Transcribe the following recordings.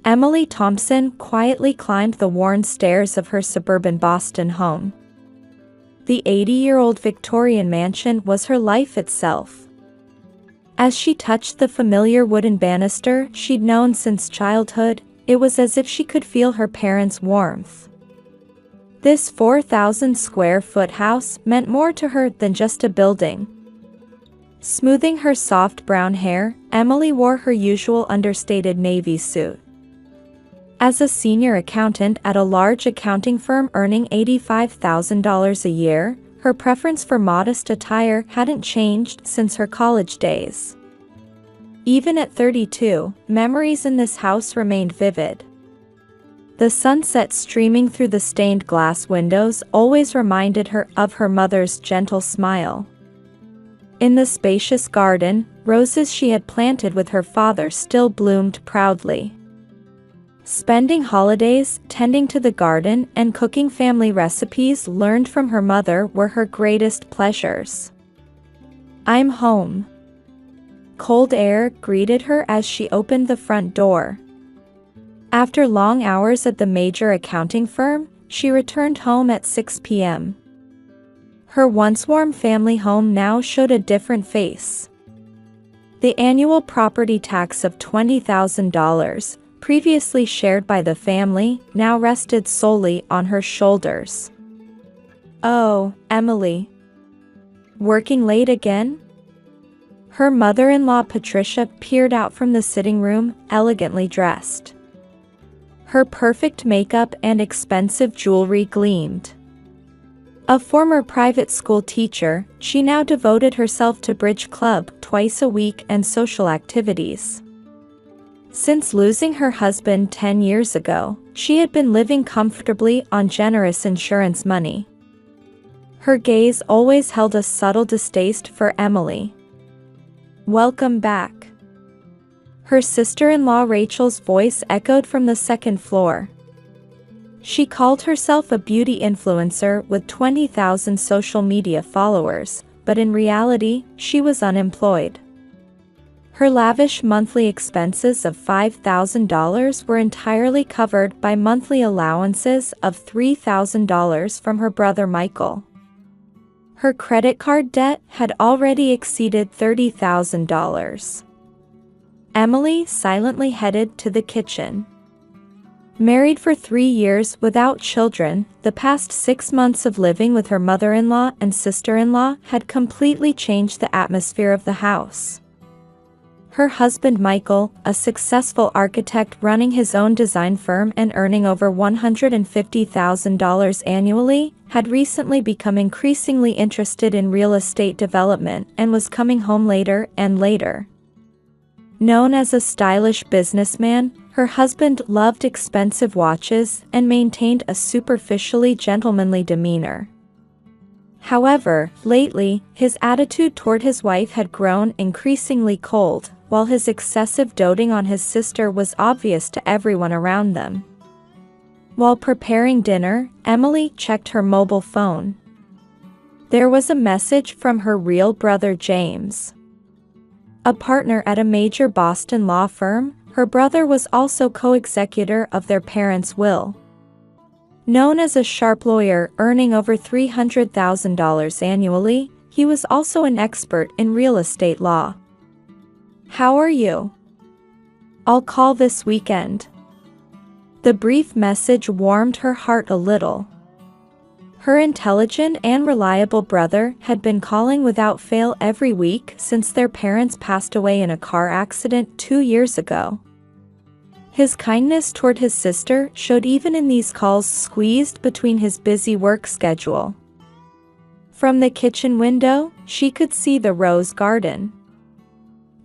Emily Thompson quietly climbed the worn stairs of her suburban Boston home. The 80-year-old Victorian mansion was her life itself. As she touched the familiar wooden banister she'd known since childhood, it was as if she could feel her parents' warmth. This 4,000-square-foot house meant more to her than just a building. Smoothing her soft brown hair, Emily wore her usual understated navy suit. As a senior accountant at a large accounting firm earning $85,000 a year, her preference for modest attire hadn't changed since her college days. Even at 32, memories in this house remained vivid. The sunset streaming through the stained glass windows always reminded her of her mother's gentle smile. In the spacious garden, roses she had planted with her father still bloomed proudly. Spending holidays tending to the garden and cooking family recipes learned from her mother were her greatest pleasures. "I'm home." Cold air greeted her as she opened the front door. After long hours at the major accounting firm, she returned home at 6 p.m. Her once warm family home now showed a different face. The annual property tax of $20,000, previously shared by the family, now rested solely on her shoulders. "Oh, Emily. Working late again?" Her mother-in-law Patricia peered out from the sitting room, elegantly dressed. Her perfect makeup and expensive jewelry gleamed. A former private school teacher, she now devoted herself to bridge club twice a week and social activities. Since losing her husband 10 years ago, she had been living comfortably on generous insurance money. Her gaze always held a subtle distaste for Emily. "Welcome back." Her sister-in-law Rachel's voice echoed from the second floor. She called herself a beauty influencer with 20,000 social media followers, but in reality, she was unemployed. Her lavish monthly expenses of $5,000 were entirely covered by monthly allowances of $3,000 from her brother Michael. Her credit card debt had already exceeded $30,000. Emily silently headed to the kitchen. Married for 3 years without children, the past 6 months of living with her mother-in-law and sister-in-law had completely changed the atmosphere of the house. Her husband Michael, a successful architect running his own design firm and earning over $150,000 annually, had recently become increasingly interested in real estate development and was coming home later and later. Known as a stylish businessman, her husband loved expensive watches and maintained a superficially gentlemanly demeanor. However, lately, his attitude toward his wife had grown increasingly cold, while his excessive doting on his sister was obvious to everyone around them. While preparing dinner, Emily checked her mobile phone. There was a message from her real brother James. A partner at a major Boston law firm, her brother was also co-executor of their parents' will. Known as a sharp lawyer earning over $300,000 annually, he was also an expert in real estate law. "How are you? I'll call this weekend." The brief message warmed her heart a little. Her intelligent and reliable brother had been calling without fail every week since their parents passed away in a car accident 2 years ago. His kindness toward his sister showed even in these calls squeezed between his busy work schedule. From the kitchen window, she could see the rose garden.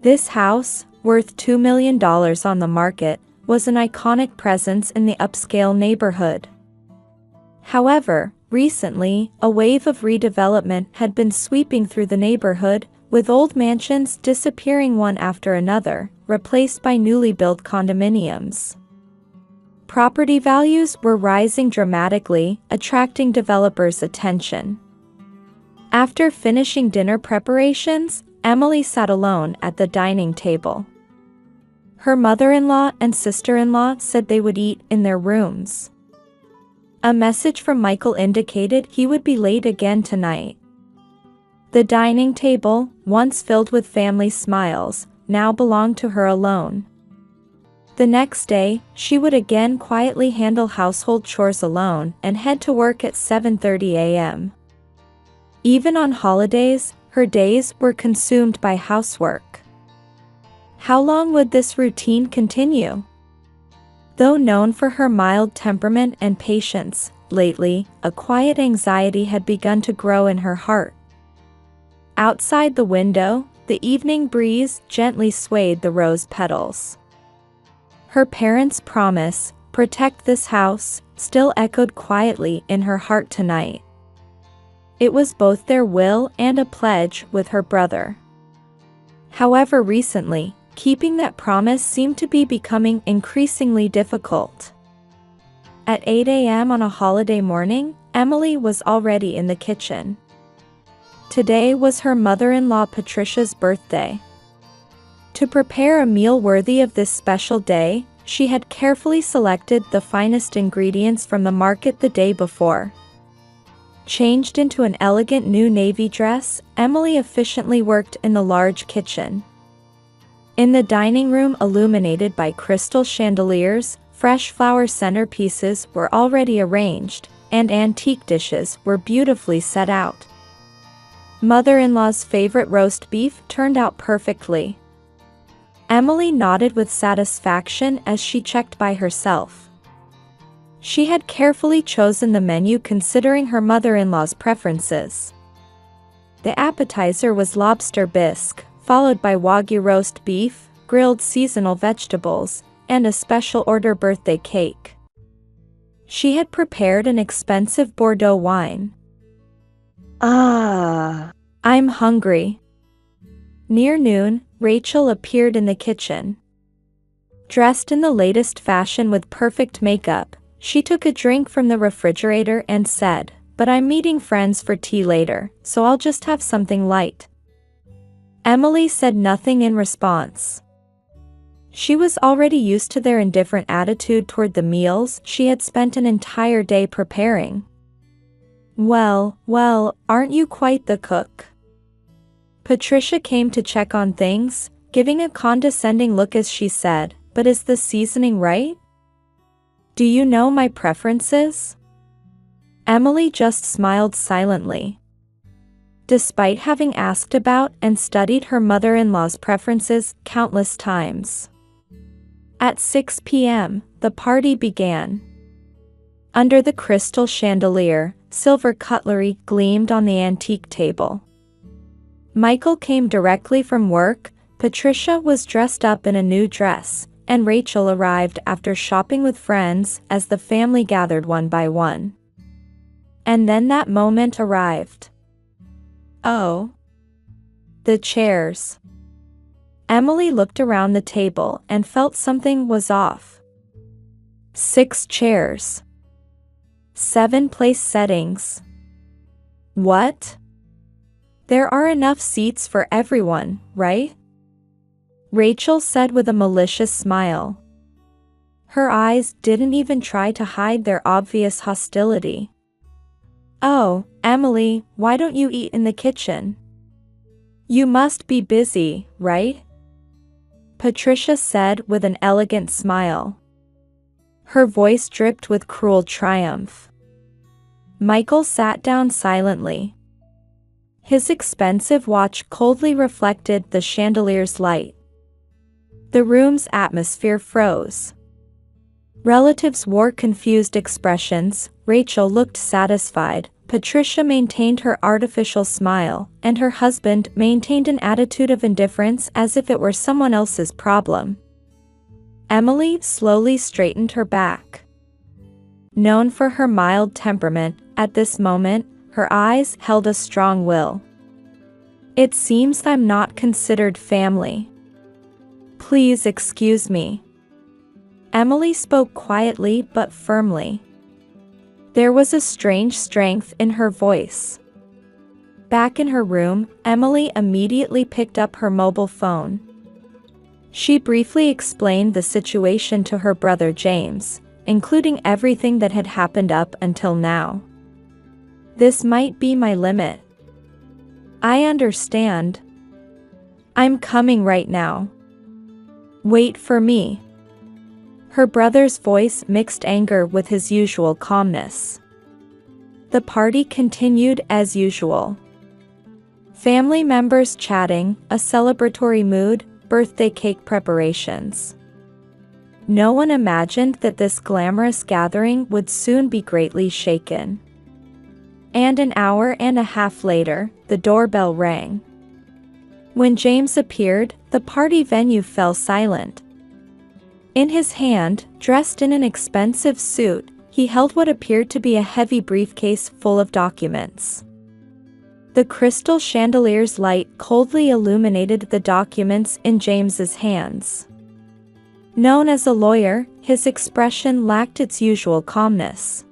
This house, worth $2 million on the market, was an iconic presence in the upscale neighborhood. However, recently, a wave of redevelopment had been sweeping through the neighborhood, with old mansions disappearing one after another, replaced by newly built condominiums. Property values were rising dramatically, attracting developers' attention. After finishing dinner preparations, Emily sat alone at the dining table. Her mother-in-law and sister-in-law said they would eat in their rooms. A message from Michael indicated he would be late again tonight. The dining table, once filled with family smiles, now belonged to her alone. The next day, she would again quietly handle household chores alone and head to work at 7:30 a.m. Even on holidays, her days were consumed by housework. How long would this routine continue? Though known for her mild temperament and patience, lately, a quiet anxiety had begun to grow in her heart. Outside the window, the evening breeze gently swayed the rose petals. Her parents' promise, "Protect this house," still echoed quietly in her heart tonight. It was both their will and a pledge with her brother. However, recently, keeping that promise seemed to be becoming increasingly difficult. At 8 a.m. on a holiday morning, Emily was already in the kitchen. Today was her mother-in-law Patricia's birthday. To prepare a meal worthy of this special day, she had carefully selected the finest ingredients from the market the day before. Changed into an elegant new navy dress, Emily efficiently worked in the large kitchen. In the dining room, illuminated by crystal chandeliers, fresh flower centerpieces were already arranged, and antique dishes were beautifully set out. Mother-in-law's favorite roast beef turned out perfectly. Emily nodded with satisfaction as she checked by herself. She had carefully chosen the menu considering her mother-in-law's preferences. The appetizer was lobster bisque, followed by Wagyu roast beef, grilled seasonal vegetables, and a special order birthday cake. She had prepared an expensive Bordeaux wine. I'm hungry. Near noon, Rachel appeared in the kitchen. Dressed in the latest fashion with perfect makeup, she took a drink from the refrigerator and said, "But I'm meeting friends for tea later, so I'll just have something light." Emily said nothing in response. She was already used to their indifferent attitude toward the meals she had spent an entire day preparing. Well, aren't you quite the cook?" Patricia came to check on things, giving a condescending look as she said, "But is the seasoning right? Do you know my preferences?" Emily just smiled silently. Despite having asked about and studied her mother-in-law's preferences countless times. At 6 p.m., the party began. Under the crystal chandelier, silver cutlery gleamed on the antique table. Michael came directly from work, Patricia was dressed up in a new dress, and Rachel arrived after shopping with friends as the family gathered one by one. And then that moment arrived. Oh. The chairs. Emily looked around the table and felt something was off. 6 chairs. 7 place settings. What? There are enough seats for everyone, right? Rachel said with a malicious smile. Her eyes didn't even try to hide their obvious hostility. Oh, Emily, why don't you eat in the kitchen? You must be busy, right? Patricia said with an elegant smile. Her voice dripped with cruel triumph. Michael sat down silently. His expensive watch coldly reflected the chandelier's light. The room's atmosphere froze. Relatives wore confused expressions, Rachel looked satisfied, Patricia maintained her artificial smile, and her husband maintained an attitude of indifference as if it were someone else's problem. Emily slowly straightened her back. Known for her mild temperament, at this moment, her eyes held a strong will. It seems I'm not considered family. Please excuse me. Emily spoke quietly but firmly. There was a strange strength in her voice. Back in her room, Emily immediately picked up her mobile phone. She briefly explained the situation to her brother James, including everything that had happened up until now. "This might be my limit. I understand. I'm coming right now. Wait for me." Her brother's voice mixed anger with his usual calmness. The party continued as usual. Family members chatting, a celebratory mood, birthday cake preparations. No one imagined that this glamorous gathering would soon be greatly shaken. And an hour and a half later, the doorbell rang. When James appeared, the party venue fell silent. In his hand, dressed in an expensive suit, he held what appeared to be a heavy briefcase full of documents. The crystal chandelier's light coldly illuminated the documents in James's hands. Known as a lawyer, his expression lacked its usual calmness.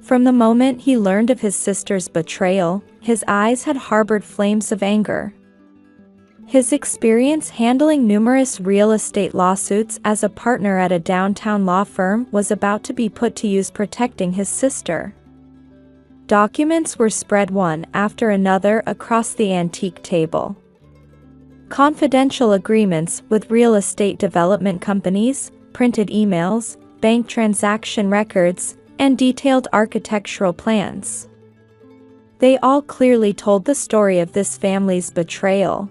From the moment he learned of his sister's betrayal, his eyes had harbored flames of anger. His experience handling numerous real estate lawsuits as a partner at a downtown law firm was about to be put to use protecting his sister. Documents were spread one after another across the antique table. Confidential agreements with real estate development companies, printed emails, bank transaction records, and detailed architectural plans. They all clearly told the story of this family's betrayal.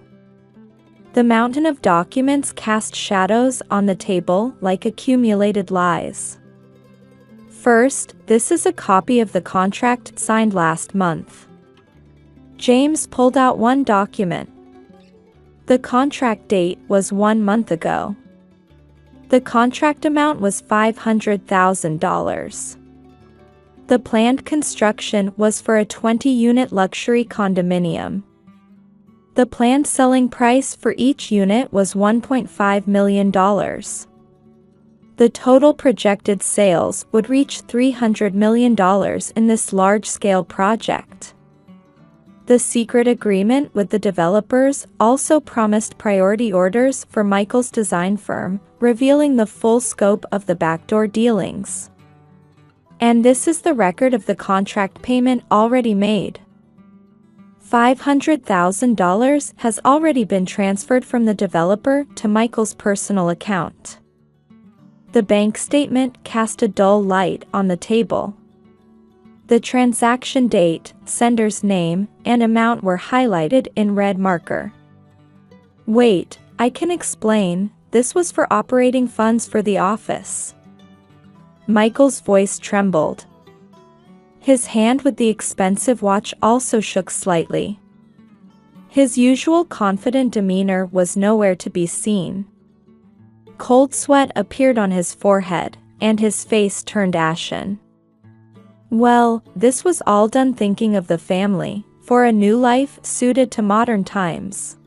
The mountain of documents cast shadows on the table like accumulated lies. First, this is a copy of the contract signed last month. James pulled out one document. The contract date was 1 month ago. The contract amount was $500,000. The planned construction was for a 20-unit luxury condominium. The planned selling price for each unit was $1.5 million. The total projected sales would reach $300 million in this large-scale project. The secret agreement with the developers also promised priority orders for Michael's design firm, revealing the full scope of the backdoor dealings. And this is the record of the contract payment already made. $500,000 has already been transferred from the developer to Michael's personal account. The bank statement cast a dull light on the table. The transaction date, sender's name, and amount were highlighted in red marker. "Wait, I can explain, this was for operating funds for the office." Michael's voice trembled. His hand with the expensive watch also shook slightly. His usual confident demeanor was nowhere to be seen. Cold sweat appeared on his forehead, and his face turned ashen. Well, this was all done thinking of the family, for a new life suited to modern times.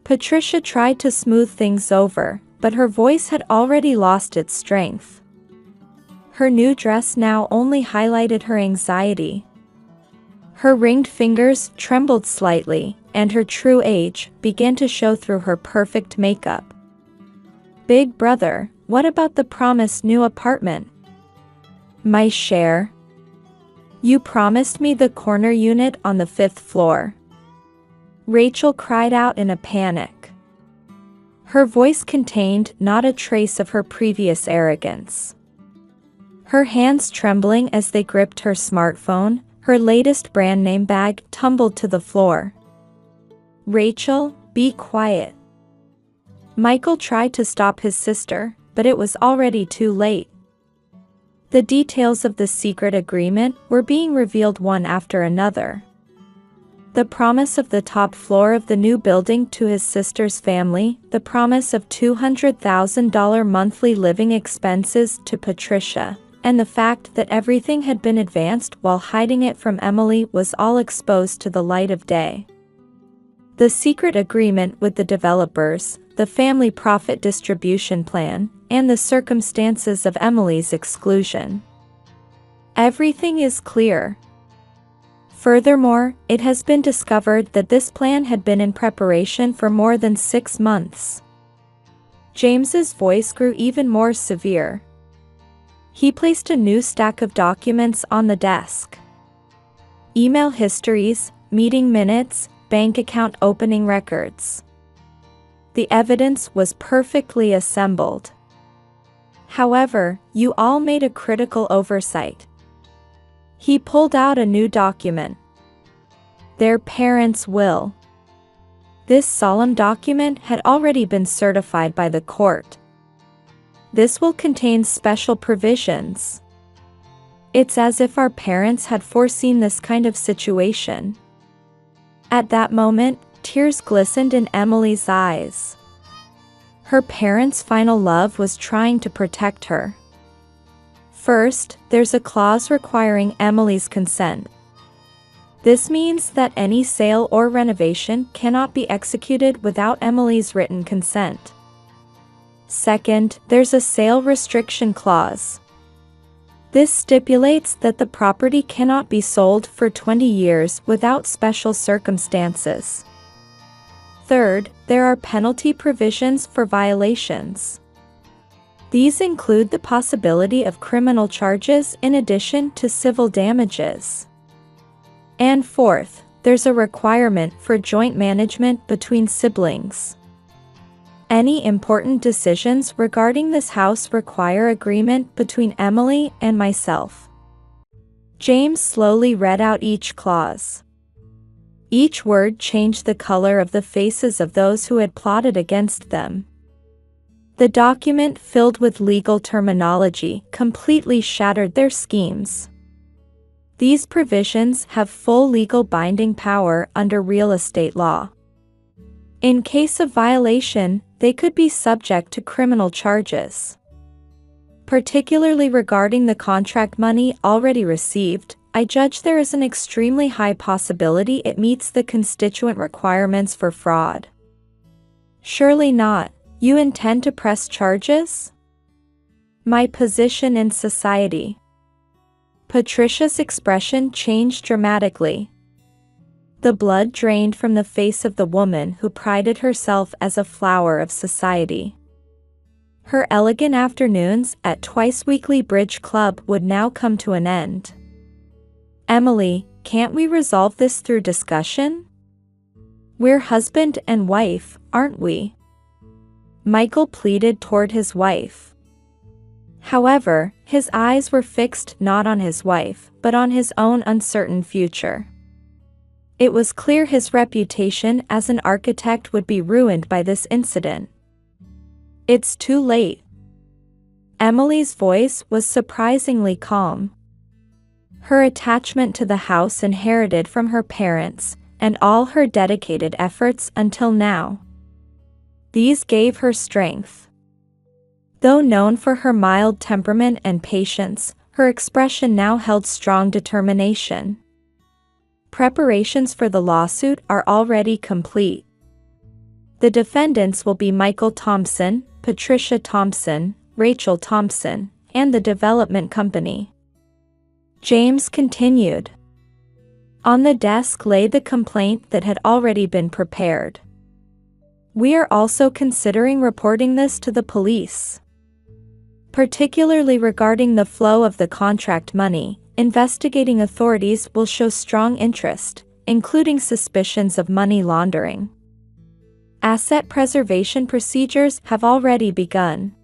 Patricia tried to smooth things over, but her voice had already lost its strength. Her new dress now only highlighted her anxiety. Her ringed fingers trembled slightly, and her true age began to show through her perfect makeup. "Big brother, what about the promised new apartment?" "My share? You promised me the corner unit on the 5th floor." Rachel cried out in a panic. Her voice contained not a trace of her previous arrogance. Her hands trembling as they gripped her smartphone, her latest brand name bag tumbled to the floor. "Rachel, be quiet." Michael tried to stop his sister, but it was already too late. The details of the secret agreement were being revealed one after another. The promise of the top floor of the new building to his sister's family, the promise of $200,000 monthly living expenses to Patricia, and the fact that everything had been advanced while hiding it from Emily was all exposed to the light of day. The secret agreement with the developers, the family profit distribution plan, and the circumstances of Emily's exclusion. Everything is clear. Furthermore, it has been discovered that this plan had been in preparation for more than 6 months. James's voice grew even more severe. He placed a new stack of documents on the desk. Email histories, meeting minutes, bank account opening records. The evidence was perfectly assembled. However, you all made a critical oversight. He pulled out a new document. Their parents' will. This solemn document had already been certified by the court. This will contain special provisions. It's as if our parents had foreseen this kind of situation. At that moment, tears glistened in Emily's eyes. Her parents' final love was trying to protect her. First, there's a clause requiring Emily's consent. This means that any sale or renovation cannot be executed without Emily's written consent. Second, there's a sale restriction clause. This stipulates that the property cannot be sold for 20 years without special circumstances. Third, there are penalty provisions for violations. These include the possibility of criminal charges in addition to civil damages. And fourth, there's a requirement for joint management between siblings. Any important decisions regarding this house require agreement between Emily and myself. James slowly read out each clause. Each word changed the color of the faces of those who had plotted against them. The document, filled with legal terminology, completely shattered their schemes. These provisions have full legal binding power under real estate law. In case of violation, they could be subject to criminal charges. Particularly regarding the contract money already received, I judge there is an extremely high possibility it meets the constituent requirements for fraud. Surely not. You intend to press charges? My position in society. Patricia's expression changed dramatically. The blood drained from the face of the woman who prided herself as a flower of society. Her elegant afternoons at twice-weekly bridge club would now come to an end. Emily, can't we resolve this through discussion? We're husband and wife, aren't we? Michael pleaded toward his wife. However, his eyes were fixed not on his wife, but on his own uncertain future. It was clear his reputation as an architect would be ruined by this incident. It's too late. Emily's voice was surprisingly calm. Her attachment to the house inherited from her parents, and all her dedicated efforts until now. These gave her strength. Though known for her mild temperament and patience, her expression now held strong determination. Preparations for the lawsuit are already complete. The defendants will be Michael Thompson, Patricia Thompson, Rachel Thompson, and the development company. James continued. On the desk lay the complaint that had already been prepared. We are also considering reporting this to the police. Particularly regarding the flow of the contract money, investigating authorities will show strong interest, including suspicions of money laundering. Asset preservation procedures have already begun.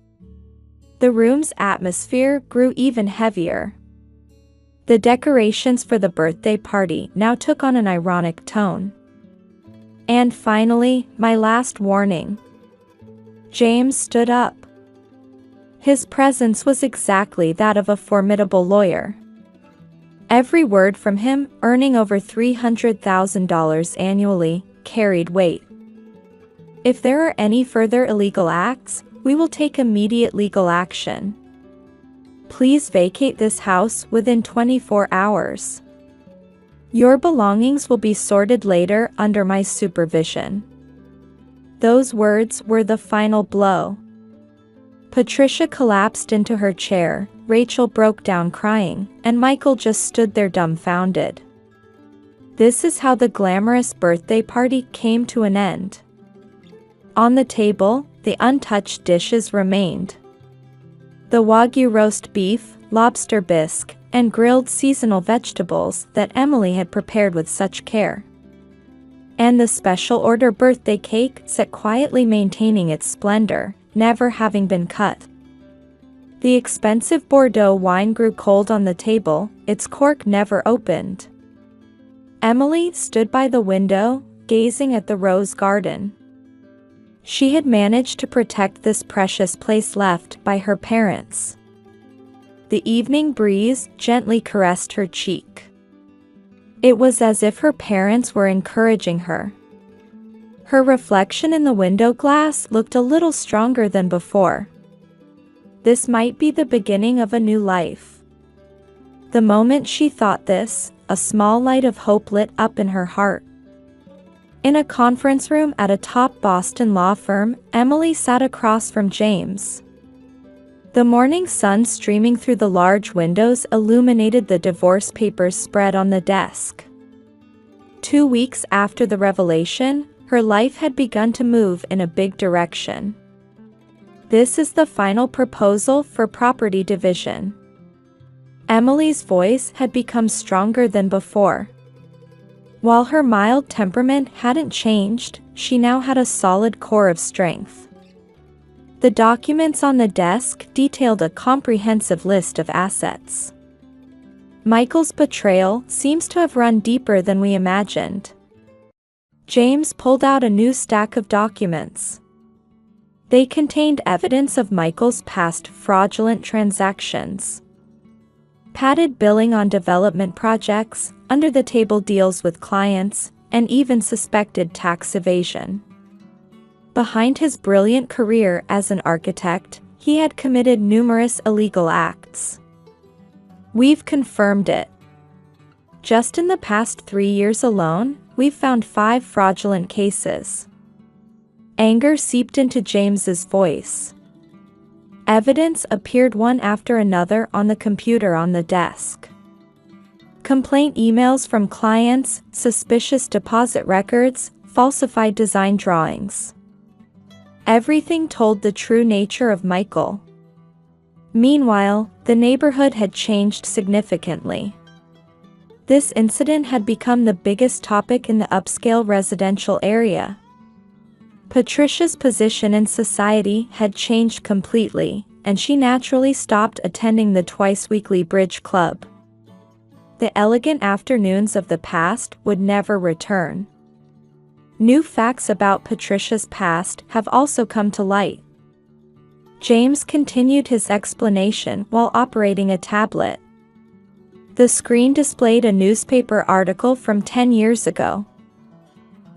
The room's atmosphere grew even heavier. The decorations for the birthday party now took on an ironic tone. And finally, my last warning. James stood up. His presence was exactly that of a formidable lawyer. Every word from him, earning over $300,000 annually, carried weight. If there are any further illegal acts, we will take immediate legal action. Please vacate this house within 24 hours. Your belongings will be sorted later under my supervision. Those words were the final blow. Patricia collapsed into her chair, Rachel broke down crying, and Michael just stood there dumbfounded. This is how the glamorous birthday party came to an end. On the table, the untouched dishes remained. The Wagyu roast beef, lobster bisque, and grilled seasonal vegetables that Emily had prepared with such care. And the special order birthday cake sat quietly maintaining its splendor, never having been cut. The expensive Bordeaux wine grew cold on the table, its cork never opened. Emily stood by the window, gazing at the rose garden. She had managed to protect this precious place left by her parents. The evening breeze gently caressed her cheek. It was as if her parents were encouraging her. Her reflection in the window glass looked a little stronger than before. This might be the beginning of a new life. The moment she thought this, a small light of hope lit up in her heart. In a conference room at a top Boston law firm, Emily sat across from James. The morning sun streaming through the large windows illuminated the divorce papers spread on the desk. 2 weeks after the revelation, her life had begun to move in a big direction. This is the final proposal for property division. Emily's voice had become stronger than before. While her mild temperament hadn't changed, she now had a solid core of strength. The documents on the desk detailed a comprehensive list of assets. Michael's betrayal seems to have run deeper than we imagined. James pulled out a new stack of documents. They contained evidence of Michael's past fraudulent transactions. Padded billing on development projects, under-the-table deals with clients, and even suspected tax evasion. Behind his brilliant career as an architect, he had committed numerous illegal acts. We've confirmed it. Just in the past 3 years alone, we've found 5 fraudulent cases. Anger seeped into James's voice. Evidence appeared one after another on the computer on the desk. Complaint emails from clients, suspicious deposit records, falsified design drawings. Everything told the true nature of Michael. Meanwhile, the neighborhood had changed significantly. This incident had become the biggest topic in the upscale residential area. Patricia's position in society had changed completely, and she naturally stopped attending the twice-weekly bridge club. The elegant afternoons of the past would never return. New facts about Patricia's past have also come to light. James continued his explanation while operating a tablet. The screen displayed a newspaper article from 10 years ago.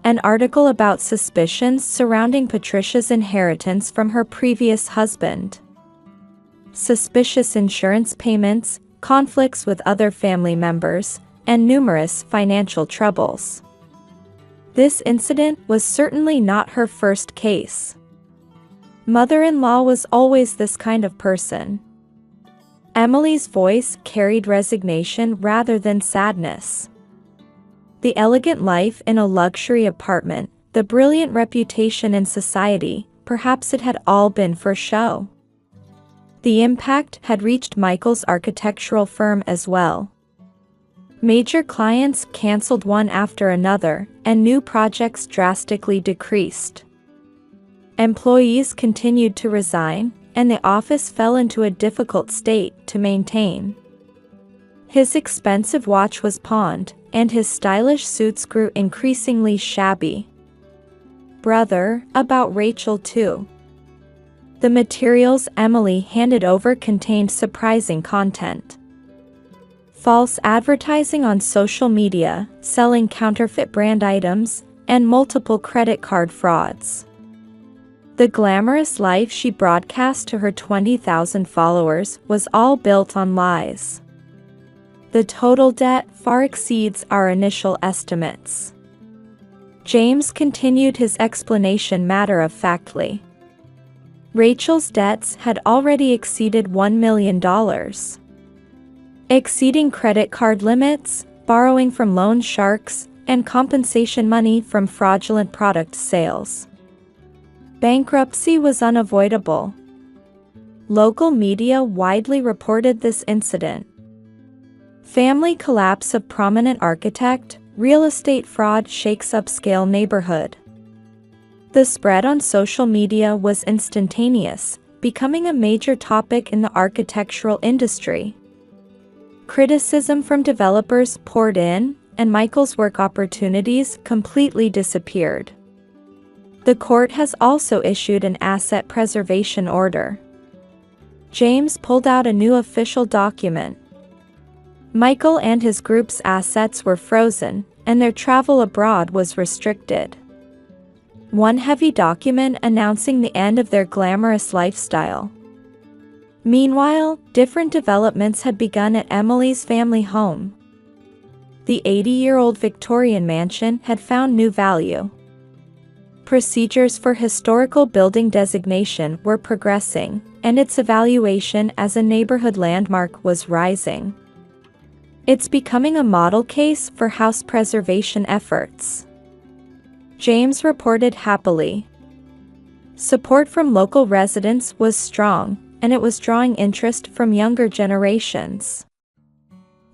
An article about suspicions surrounding Patricia's inheritance from her previous husband. Suspicious insurance payments, conflicts with other family members, and numerous financial troubles. This incident was certainly not her first case. Mother-in-law was always this kind of person. Emily's voice carried resignation rather than sadness. The elegant life in a luxury apartment, the brilliant reputation in society, perhaps it had all been for show. The impact had reached Michael's architectural firm as well. Major clients canceled one after another, and new projects drastically decreased. Employees continued to resign, and the office fell into a difficult state to maintain. His expensive watch was pawned, and his stylish suits grew increasingly shabby. Brother, about Rachel too. The materials Emily handed over contained surprising content. False advertising on social media, selling counterfeit brand items, and multiple credit card frauds. The glamorous life she broadcast to her 20,000 followers was all built on lies. The total debt far exceeds our initial estimates. James continued his explanation matter-of-factly. Rachel's debts had already exceeded $1 million. Exceeding credit card limits, borrowing from loan sharks, and compensation money from fraudulent product sales. Bankruptcy was unavoidable. Local media widely reported this incident. Family collapse of prominent architect, real estate fraud shakes upscale neighborhood. The spread on social media was instantaneous, becoming a major topic in the architectural industry. Criticism from developers poured in, and Michael's work opportunities completely disappeared. The court has also issued an asset preservation order. James pulled out a new official document. Michael and his group's assets were frozen, and their travel abroad was restricted. One heavy document announcing the end of their glamorous lifestyle. Meanwhile, different developments had begun at Emily's family home. The 80-year-old Victorian mansion had found new value. Procedures for historical building designation were progressing, and its evaluation as a neighborhood landmark was rising. It's becoming a model case for house preservation efforts. James reported happily. Support from local residents was strong, and it was drawing interest from younger generations.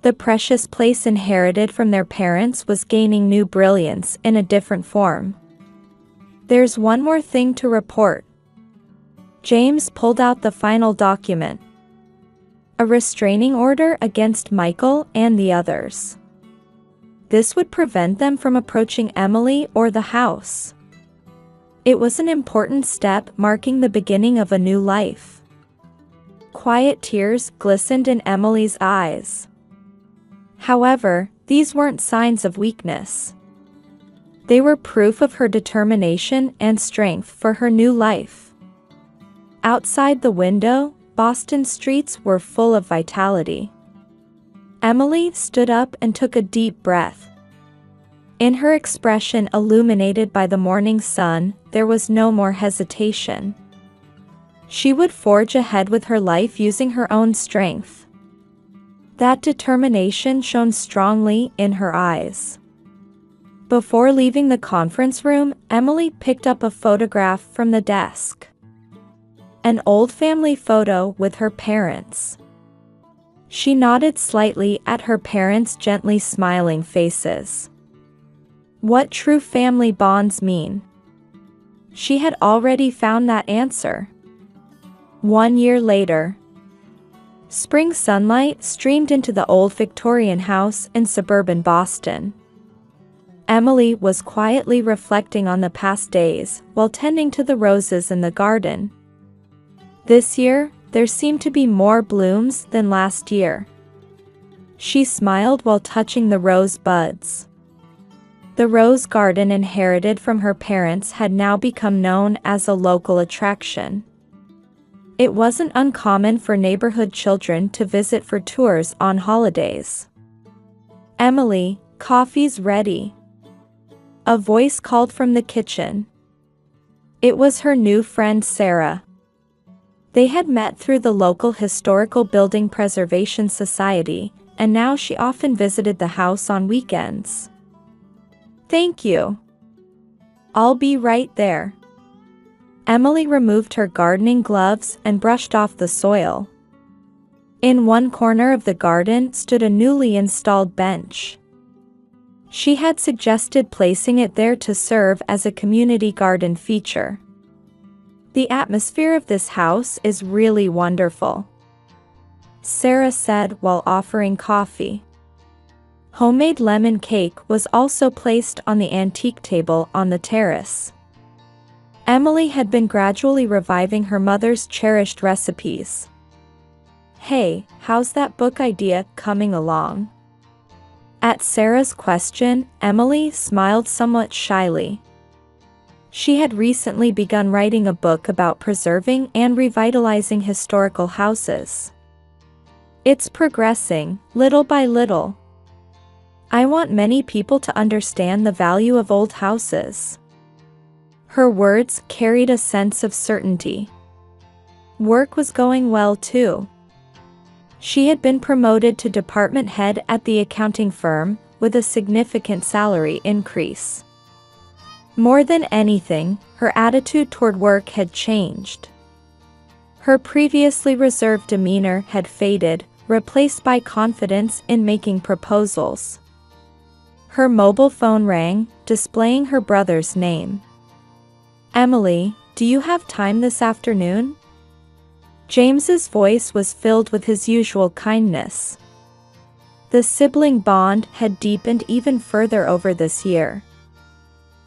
The precious place inherited from their parents was gaining new brilliance in a different form. There's one more thing to report. James pulled out the final document. A restraining order against Michael and the others. This would prevent them from approaching Emily or the house. It was an important step marking the beginning of a new life. Quiet tears glistened in Emily's eyes. However, these weren't signs of weakness. They were proof of her determination and strength for her new life. Outside the window, Boston streets were full of vitality. Emily stood up and took a deep breath. In her expression illuminated by the morning sun, there was no more hesitation. She would forge ahead with her life using her own strength. That determination shone strongly in her eyes. Before leaving the conference room, Emily picked up a photograph from the desk. An old family photo with her parents. She nodded slightly at her parents' gently smiling faces. What true family bonds mean? She had already found that answer. 1 year later, spring sunlight streamed into the old Victorian house in suburban Boston. Emily was quietly reflecting on the past days while tending to the roses in the garden. This year, there seemed to be more blooms than last year. She smiled while touching the rose buds. The rose garden inherited from her parents had now become known as a local attraction. It wasn't uncommon for neighborhood children to visit for tours on holidays. Emily, coffee's ready. A voice called from the kitchen. It was her new friend Sarah. They had met through the local Historical Building Preservation Society, and now she often visited the house on weekends. Thank you. I'll be right there. Emily removed her gardening gloves and brushed off the soil. In one corner of the garden stood a newly installed bench. She had suggested placing it there to serve as a community garden feature. The atmosphere of this house is really wonderful, Sarah said while offering coffee. Homemade lemon cake was also placed on the antique table on the terrace. Emily had been gradually reviving her mother's cherished recipes. Hey, how's that book idea coming along? At Sarah's question, Emily smiled somewhat shyly. She had recently begun writing a book about preserving and revitalizing historical houses. It's progressing, little by little. I want many people to understand the value of old houses. Her words carried a sense of certainty. Work was going well too. She had been promoted to department head at the accounting firm, with a significant salary increase. More than anything, her attitude toward work had changed. Her previously reserved demeanor had faded, replaced by confidence in making proposals. Her mobile phone rang, displaying her brother's name. "Emily, do you have time this afternoon?" James's voice was filled with his usual kindness. The sibling bond had deepened even further over this year.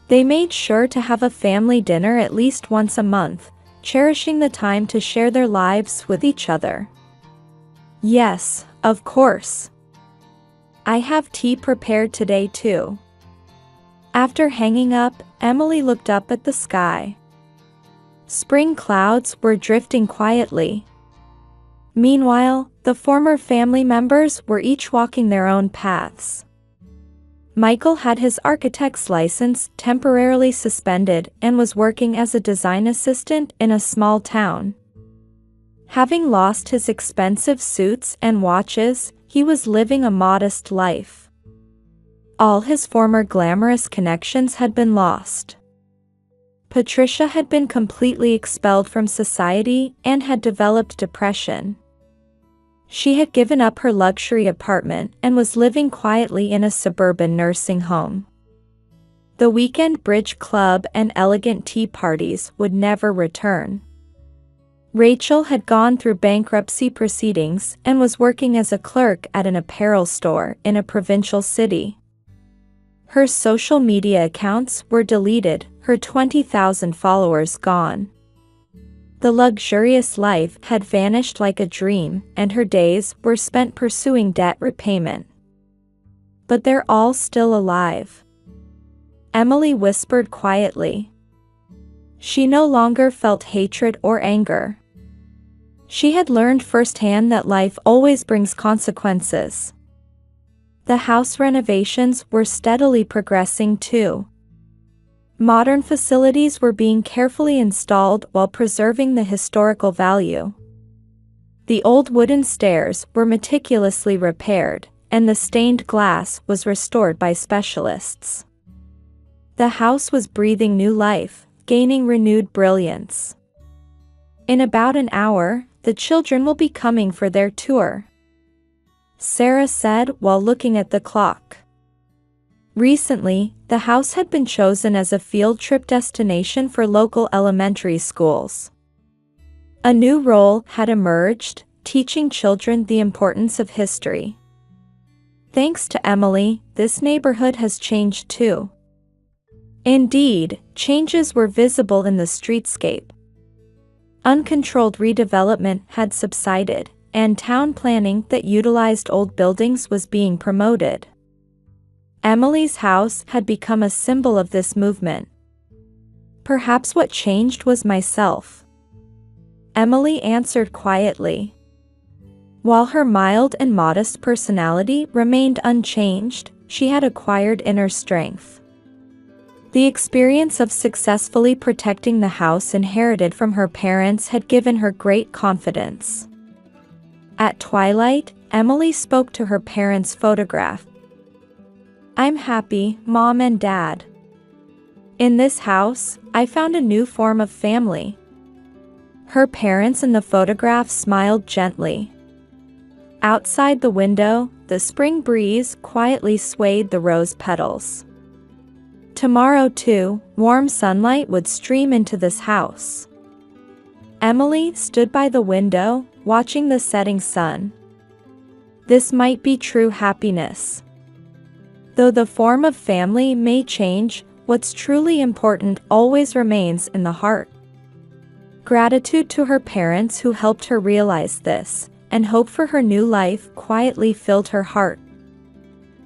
They made sure to have a family dinner at least once a month, cherishing the time to share their lives with each other. "Yes, of course. I have tea prepared today too." After hanging up, Emily looked up at the sky. Spring clouds were drifting quietly. Meanwhile, the former family members were each walking their own paths. Michael had his architect's license temporarily suspended and was working as a design assistant in a small town. Having lost his expensive suits and watches, he was living a modest life. All his former glamorous connections had been lost. Patricia had been completely expelled from society and had developed depression. She had given up her luxury apartment and was living quietly in a suburban nursing home. The weekend bridge club and elegant tea parties would never return. Rachel had gone through bankruptcy proceedings and was working as a clerk at an apparel store in a provincial city. Her social media accounts were deleted, her 20,000 followers gone. The luxurious life had vanished like a dream, and her days were spent pursuing debt repayment. "But they're all still alive," Emily whispered quietly. She no longer felt hatred or anger. She had learned firsthand that life always brings consequences. The house renovations were steadily progressing too. Modern facilities were being carefully installed while preserving the historical value. The old wooden stairs were meticulously repaired, and the stained glass was restored by specialists. The house was breathing new life, gaining renewed brilliance. "In about an hour, the children will be coming for their tour," Sarah said while looking at the clock. Recently, the house had been chosen as a field trip destination for local elementary schools. A new role had emerged, teaching children the importance of history. Thanks to Emily, this neighborhood has changed too. Indeed, changes were visible in the streetscape. Uncontrolled redevelopment had subsided, and town planning that utilized old buildings was being promoted. Emily's house had become a symbol of this movement. "Perhaps what changed was myself," Emily answered quietly. While her mild and modest personality remained unchanged, she had acquired inner strength. The experience of successfully protecting the house inherited from her parents had given her great confidence. At twilight, Emily spoke to her parents' photograph. "I'm happy, Mom and Dad. In this house, I found a new form of family." Her parents in the photograph smiled gently. Outside the window, the spring breeze quietly swayed the rose petals. Tomorrow too, warm sunlight would stream into this house. Emily stood by the window, watching the setting sun. This might be true happiness. Though the form of family may change, what's truly important always remains in the heart. Gratitude to her parents who helped her realize this, and hope for her new life quietly filled her heart.